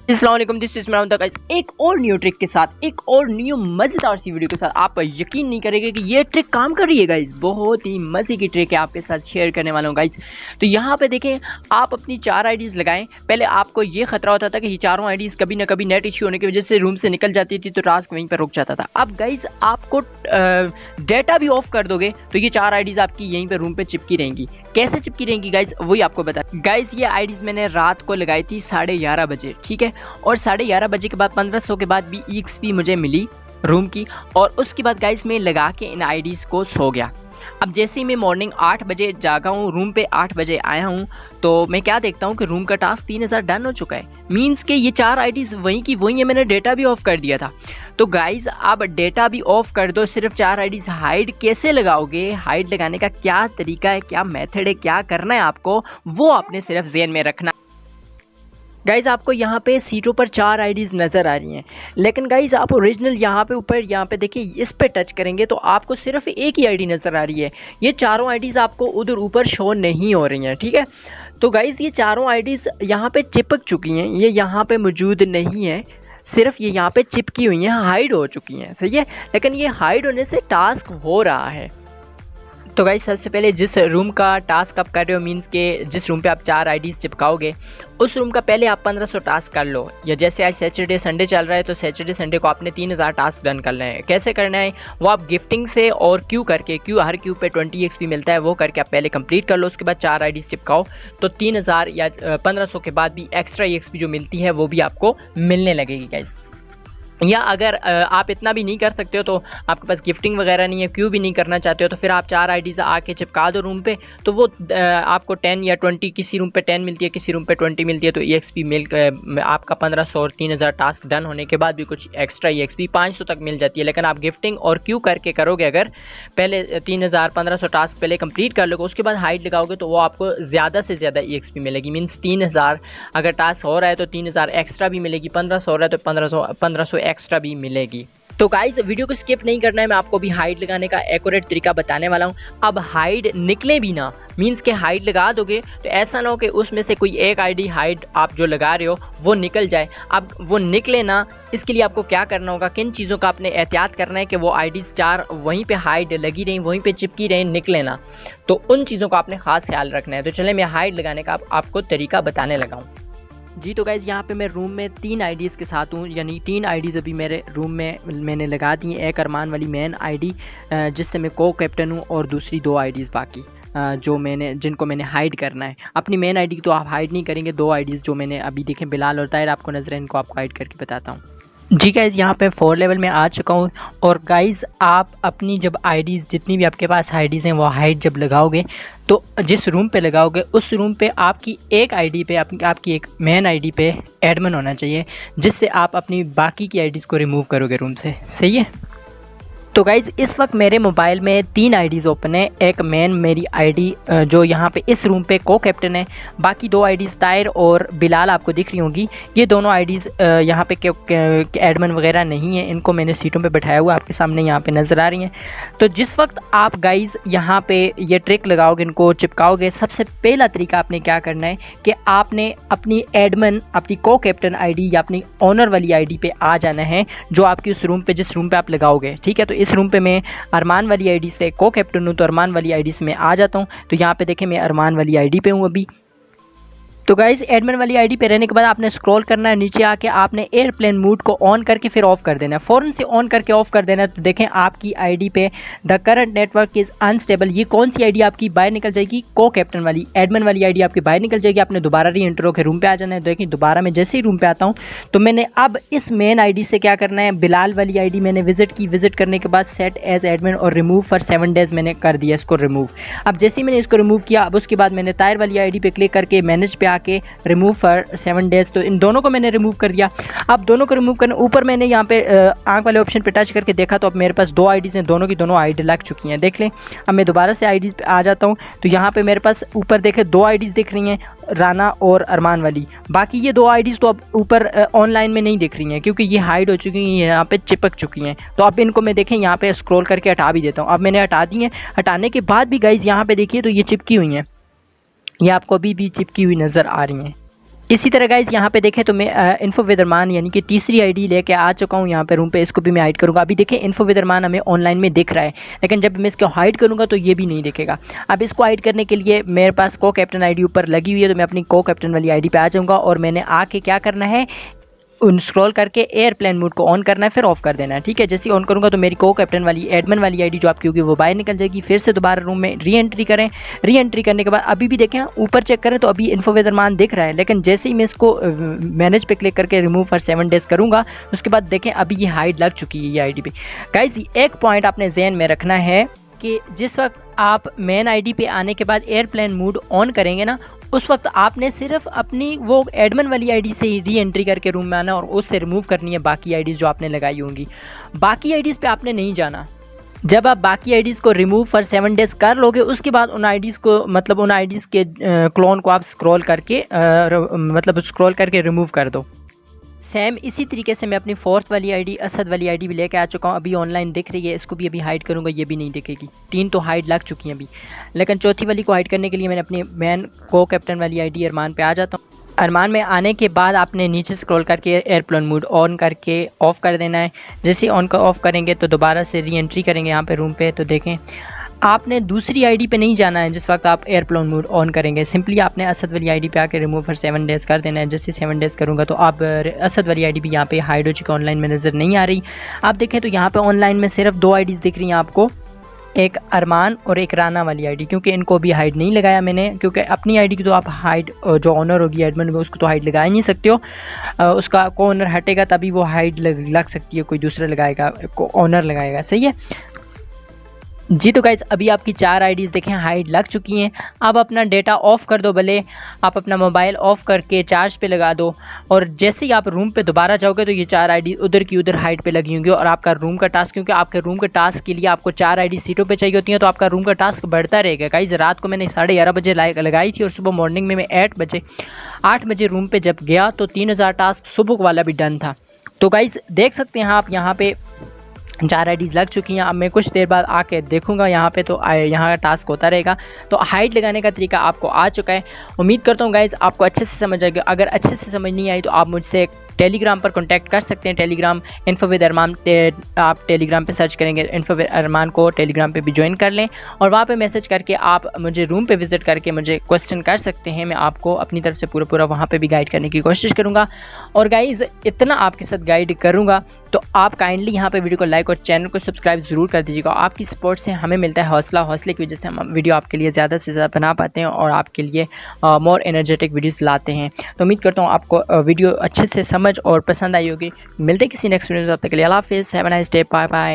अस्सलाम वालेकुम, this is मेरा गाइस एक और न्यू ट्रिक के साथ, एक और न्यू मज़ेदार सी वीडियो के साथ। आप यकीन नहीं करेंगे कि ये ट्रिक काम कर रही है गाइस। बहुत ही मज़े की ट्रिक है, आपके साथ शेयर करने वाला हूँ गाइस। तो यहाँ पे देखें, आप अपनी 4 आईडीज़ लगाएं। पहले आपको ये खतरा होता था कि ये चारों आईडीज़ कभी ना कभी नेट इश्यू होने की वजह से रूम से निकल जाती थी, तो टास्क वहीं पर रुक जाता था। अब गाइस आपको डेटा भी ऑफ कर दोगे तो ये 4 आईडीज़ आपकी यहीं पर रूम पे चिपकी रहेंगी। कैसे चिपकी रहेंगी गाइस, वही आपको बता। गाइस ये आईडीज़ मैंने रात को लगाई थी 11:30 बजे, ठीक है। और 11:30 बजे के बाद 1500 के बाद भी EXP मुझे मिली रूम की। और उसके बाद गाइस मैं लगा के इन आईडीज़ को सो गया। अब जैसे ही मैं मॉर्निंग 8 बजे जागा हूँ, रूम पे 8 बजे आया हूँ, तो मैं क्या देखता हूँ कि रूम का टास्क 3000 डन हो चुका है। मींस के ये 4 आईडीज़ वहीं की वहीं है, मैंने डेटा भी ऑफ कर दिया था। तो गाइज आप डेटा भी ऑफ कर दो, सिर्फ 4 आईडीज़ हाइड कैसे लगाओगे? हाइड लगाने का क्या तरीका है, क्या मेथड है, क्या करना है आपको, वो आपने सिर्फ ज़हन में रखना। गाइज़ आपको यहाँ पे सीटों पर 4 आईडीज़ नज़र आ रही हैं, लेकिन गाइज़ आप ओरिजिनल यहाँ पे ऊपर यहाँ पे देखिए, इस पे टच करेंगे तो आपको सिर्फ एक ही आईडी नज़र आ रही है। ये चारों आईडीज़ आपको उधर ऊपर शो नहीं हो रही हैं, ठीक है। तो गाइज़ ये चारों आईडीज़ यहाँ पे चिपक चुकी हैं, ये यहाँ पे मौजूद नहीं है, सिर्फ ये यहाँ पे चिपकी हुई हैं, हाइड हो चुकी हैं, सही है। लेकिन ये हाइड होने से टास्क हो रहा है। तो गाइस सबसे पहले जिस रूम का टास्क आप कर रहे हो, मींस के जिस रूम पे आप 4 आईडीज़ चिपकाओगे, उस रूम का पहले आप 1500 टास्क कर लो। या जैसे आज सैटरडे संडे चल रहा है, तो सैटरडे संडे को आपने 3000 टास्क डन करना है। कैसे करना है वो आप गिफ्टिंग से और क्यू करके, क्यू हर क्यू पे 20 XP मिलता है, वो करके आप पहले कंप्लीट कर लो। उसके बाद 4 आईडीज़ चिपकाओ, तो 3000 या 1500 के बाद भी एक्स्ट्रा EXP जो मिलती है वो भी आपको मिलने लगेगी गाइस। या अगर आप इतना भी नहीं कर सकते हो, तो आपके पास गिफ्टिंग वगैरह नहीं है, क्यों भी नहीं करना चाहते हो, तो फिर आप 4 आईडीज़ आके चिपका दो रूम पे, तो वो आपको 10 या 20, किसी रूम पे 10 मिलती है, किसी रूम पे 20 मिलती है। तो EXP मिल आपका 1500 और 3000 टास्क डन होने के बाद भी कुछ एक्स्ट्रा EXP 500 तक मिल जाती है। लेकिन आप गिफ्टिंग और क्यू करके करोगे, अगर पहले 3000 1500 टास्क पहले कंप्लीट कर लोगे, उसके बाद हाइड लगाओगे, तो वो आपको ज़्यादा से ज़्यादा EXP मिलेगी। मीन्स 3000 अगर टास्क हो रहा है तो 3000 एक्स्ट्रा भी मिलेगी, 1500 हो रहा है तो 1500 एक्स्ट्रा भी मिलेगी। तो गाइज वीडियो को स्किप नहीं करना है, मैं आपको भी हाइड लगाने का एक्यूरेट तरीका बताने वाला हूँ। अब हाइड निकले भी ना, मीन्स के हाइड लगा दोगे तो ऐसा ना हो कि उसमें से कोई एक आईडी हाइड आप जो लगा रहे हो वो निकल जाए। अब वो निकले ना, इसके लिए आपको क्या करना होगा, किन चीज़ों का आपने एहतियात करना है कि वो आईडीज़ 4 वहीं पे हाइड लगी रहें, वहीं पे चिपकी रहें, निकले ना। तो उन चीज़ों का आपने खास ख्याल रखना है। तो चले मैं हाइड लगाने का आपको तरीका बताने लगा हूँ जी। तो गाइज़ यहाँ पे मैं रूम में 3 आईडीज़ के साथ हूँ, यानी 3 आईडीज़ अभी मेरे रूम में मैंने लगा दी हैं। एक अरमान वाली मेन आईडी जिससे मैं को कैप्टन हूँ, और दूसरी 2 आईडीज़ बाकी जिनको मैंने हाइड करना है। अपनी मेन आईडी तो आप हाइड नहीं करेंगे, 2 आईडीज़ जो मैंने अभी देखें, बिलाल और ताहिर आपको नजर है, इनको आपको हाइड करके बताता हूँ जी। गाइज़ यहाँ पे 4 लेवल में आ चुका हूँ। और गाइज़ आप अपनी जब आईडीज़, जितनी भी आपके पास आईडीज़ हैं, वो हाइड जब लगाओगे, तो जिस रूम पे लगाओगे उस रूम पे आपकी एक आईडी पे, आपकी एक मेन आईडी पे एडमिन होना चाहिए, जिससे आप अपनी बाकी की आईडीज़ को रिमूव करोगे रूम से, सही है। तो गाइज़ इस वक्त मेरे मोबाइल में 3 आईडीज़ ओपन है। एक मेन मेरी आईडी जो यहाँ पे इस रूम पे को कैप्टन है, बाकी 2 आईडीज़ ताहिर और बिलाल आपको दिख रही होंगी। ये दोनों आईडीज़ यहाँ पे एडमिन वगैरह नहीं है, इनको मैंने सीटों पे बैठाया हुआ, आपके सामने यहाँ पे नज़र आ रही हैं। तो जिस वक्त आप गाइज़ यहाँ पे ये ट्रिक लगाओगे, इनको चिपकाओगे, सबसे पहला तरीका आपने क्या करना है कि आपने अपनी एडमिन, अपनी को कैप्टन आईडी या अपनी ऑनर वाली आईडी पे आ जाना है, जो आपकी उस रूम पे, जिस रूम पे आप लगाओगे, ठीक है। तो इस रूम पे मैं अरमान वाली आईडी से को कैप्टन हूँ, तो अरमान वाली आईडी से मैं आ जाता हूँ। तो यहाँ पे देखें, मैं अरमान वाली आईडी पे हूँ अभी। तो गाइज़ एडमिन वाली आईडी पे रहने के बाद आपने स्क्रॉल करना है, नीचे आके आपने एयरप्लेन मोड को ऑन करके फिर ऑफ कर देना है, फ़ौरन से ऑन करके ऑफ कर देना है। तो देखें आपकी आईडी पे the current network is unstable, ये कौन सी आईडी आपकी बाहर निकल जाएगी, को कैप्टन वाली, एडमिन वाली आईडी आपकी बाहर निकल जाएगी। आपने दोबारा री एंटर होकर रूम पे आ जाना है। देखिए दोबारा मैं जैसे ही रूम पे आता हूँ, तो मैंने अब इस मेन आईडी से क्या करना है, बिलाल वाली आईडी मैंने विजिट की, विजिट करने के बाद सेट एज एडमिन और रिमूव फॉर 7 डेज़ मैंने कर दिया इसको रिमूव। अब जैसे ही मैंने इसको रिमूव किया, अब उसके बाद मैंने ताहिर वाली आईडी पे क्लिक करके मैनेज पे आके रिमूव फॉर 7 डेज़, तो इन दोनों को मैंने रिमूव कर दिया। अब दोनों को रिमूव करने ऊपर मैंने यहाँ पे आंख वाले ऑप्शन पे टच करके देखा, तो अब मेरे पास 2 आईडीज़ हैं, दोनों की दोनों आईडी लग चुकी हैं, देख लें। अब मैं दोबारा से आईडीज़ पे आ जाता हूँ, तो यहाँ पे मेरे पास ऊपर देखें 2 आईडीज़ दिख रही हैं, राना और अरमान वाली। बाकी ये 2 आईडीज़ तो अब ऊपर ऑनलाइन में नहीं दिख रही हैं, क्योंकि ये हाइड हो चुकी हैं, यहाँ पे चिपक चुकी हैं। तो अब इनको मैं देखें यहाँ पे स्क्रॉल करके हटा भी देता हूँ। अब मैंने हटा दी हैं, हटाने के बाद भी गाइज़ यहाँ पे देखिए, तो ये चिपकी हुई हैं, ये आपको अभी भी चिपकी हुई नज़र आ रही हैं। इसी तरह गाइज यहाँ पे देखें तो मैं इन्फो विद अरमान यानी कि तीसरी आईडी लेके आ चुका हूँ यहाँ पे रूम पे। इसको भी मैं हाइड करूँगा। अभी देखें इन्फो विद अरमान हमें ऑनलाइन में दिख रहा है, लेकिन जब मैं इसको हाइड करूँगा तो ये भी नहीं दिखेगा। अब इसको हाइड करने के लिए मेरे पास को कैप्टन आईडी ऊपर लगी हुई है, तो मैं अपनी को कैप्टन वाली आईडी पे आ जाऊँगा और मैंने आके क्या करना है, स्क्रॉल करके एयरप्लेन मोड को ऑन करना है, फिर ऑफ कर देना है। ठीक है, जैसे ऑन करूंगा तो मेरी को कैप्टन वाली एडमिन वाली आईडी जो आपकी होगी वो बाहर निकल जाएगी। फिर से दोबारा रूम में री एंट्री करें। री एंट्री करने के बाद अभी भी देखें ऊपर चेक करें तो अभी इन्फो विद अरमान दिख रहा है, लेकिन जैसे ही मैं इसको मैनेज पे क्लिक करके रिमूव फॉर 7 डेज करूंगा उसके बाद देखें अभी ये हाइड लग चुकी है ये आईडी पे। गाइज एक पॉइंट आपने ज़हन में रखना है कि जिस वक्त आप मेन आईडी पे आने के बाद एयरप्लेन मोड ऑन करेंगे ना, उस वक्त आपने सिर्फ अपनी वो एडमिन वाली आईडी से ही री एंट्री करके रूम में आना और उससे रिमूव करनी है बाकी आईडीज़ जो आपने लगाई होंगी। बाकी आईडीज़ पे आपने नहीं जाना। जब आप बाकी आईडीज़ को रिमूव फॉर 7 डेज कर लोगे उसके बाद उन आईडीज़ को मतलब उन आईडीज़ के क्लोन को आप स्क्रॉल करके रिमूव कर दो। सेम इसी तरीके से मैं अपनी फोर्थ वाली आईडी असद वाली आईडी भी लेके आ चुका हूँ। अभी ऑनलाइन दिख रही है, इसको भी अभी हाइड करूँगा, ये भी नहीं दिखेगी। 3 तो हाइड लग चुकी हैं अभी, लेकिन चौथी वाली को हाइड करने के लिए मैंने अपनी मैन को कैप्टन वाली आईडी अरमान पे आ जाता हूँ। अरमान में आने के बाद आपने नीचे स्क्रॉल करके एयरप्लेन मोड ऑन करके ऑफ़ कर देना है। जैसे ऑन का ऑफ़ करेंगे तो दोबारा से री एंट्री करेंगे यहाँ पे रूम पे, तो देखें आपने दूसरी आईडी पे नहीं जाना है। जिस वक्त आप एयरप्लेन मोड ऑन करेंगे सिंपली आपने असद वाली आईडी पे आके रिमूव फॉर 7 डेज कर देना है। जैसे 7 डेज करूँगा तो आप असद वाली आईडी भी यहाँ पे हाइड हो चुकी है, ऑनलाइन में नज़र नहीं आ रही। आप देखें तो यहाँ पे ऑनलाइन में सिर्फ 2 आईडीज़ दिख रही हैं आपको, एक अरमान और एक राना वाली आईडी, क्योंकि इनको भी हाइड नहीं लगाया मैंने, क्योंकि अपनी आईडी की तो आप हाइड जो ऑनर होगी एडमिन में उसको तो हाइड लगा ही नहीं सकते हो। उसका को ऑनर हटेगा तभी वो हाइड लग सकती है, कोई दूसरा लगाएगा, को ऑनर लगाएगा। सही है जी। तो गाइज अभी आपकी 4 आईडीज़ देखें हाइड लग चुकी हैं। अब अपना डेटा ऑफ़ कर दो, भले आप अपना मोबाइल ऑफ़ करके चार्ज पे लगा दो, और जैसे ही आप रूम पे दोबारा जाओगे तो ये 4 आईडी उधर की उधर हाइड पे लगी होंगी। और आपका रूम का टास्क, क्योंकि आपके रूम के टास्क के लिए आपको 4 आईडी सीटों पे चाहिए होती हैं, तो आपका रूम का टास्क बढ़ता रहेगा। गाइज रात को मैंने 11:30 बजे लगाई थी और सुबह मॉर्निंग में मैं 8 बजे रूम पर जब गया तो 3000 टास्क सुबह वाला भी डन था। तो गाइज देख सकते हैं आप यहाँ पे 4 आईडीज़ लग चुकी हैं। अब मैं कुछ देर बाद आके देखूंगा यहाँ पे, तो यहाँ का टास्क होता रहेगा। तो हाइड लगाने का तरीका आपको आ चुका है। उम्मीद करता हूँ गाइज आपको अच्छे से समझ आएगा। अगर अच्छे से समझ नहीं आई तो आप मुझसे टेलीग्राम पर कांटेक्ट कर सकते हैं। टेलीग्राम इन्फो विद अरमान, आप टेलीग्राम पे सर्च करेंगे इन्फो विद अरमान को, टेलीग्राम पे भी ज्वाइन कर लें और वहाँ पे मैसेज करके आप मुझे रूम पे विजिट करके मुझे क्वेश्चन कर सकते हैं। मैं आपको अपनी तरफ से पूरा वहाँ पे भी गाइड करने की कोशिश करूँगा। और गाइज़ इतना आपके साथ गाइड करूँगा तो आप काइंडली यहाँ पे वीडियो को लाइक और चैनल को सब्सक्राइब ज़रूर कर दीजिएगा। आपकी सपोर्ट से हमें मिलता है हौसला, हौसले की वजह से हम वीडियो आपके लिए ज़्यादा से ज़्यादा बना पाते हैं और आपके लिए मोर एनर्जेटिक वीडियोस लाते हैं। तो उम्मीद करता हूँ आपको वीडियो अच्छे से समझ और पसंद आई होगी। मिलते हैं किसी नेक्स्ट वीडियो में, तब तक के लिए अल्लाह हाफिज़, have a nice day, bye bye.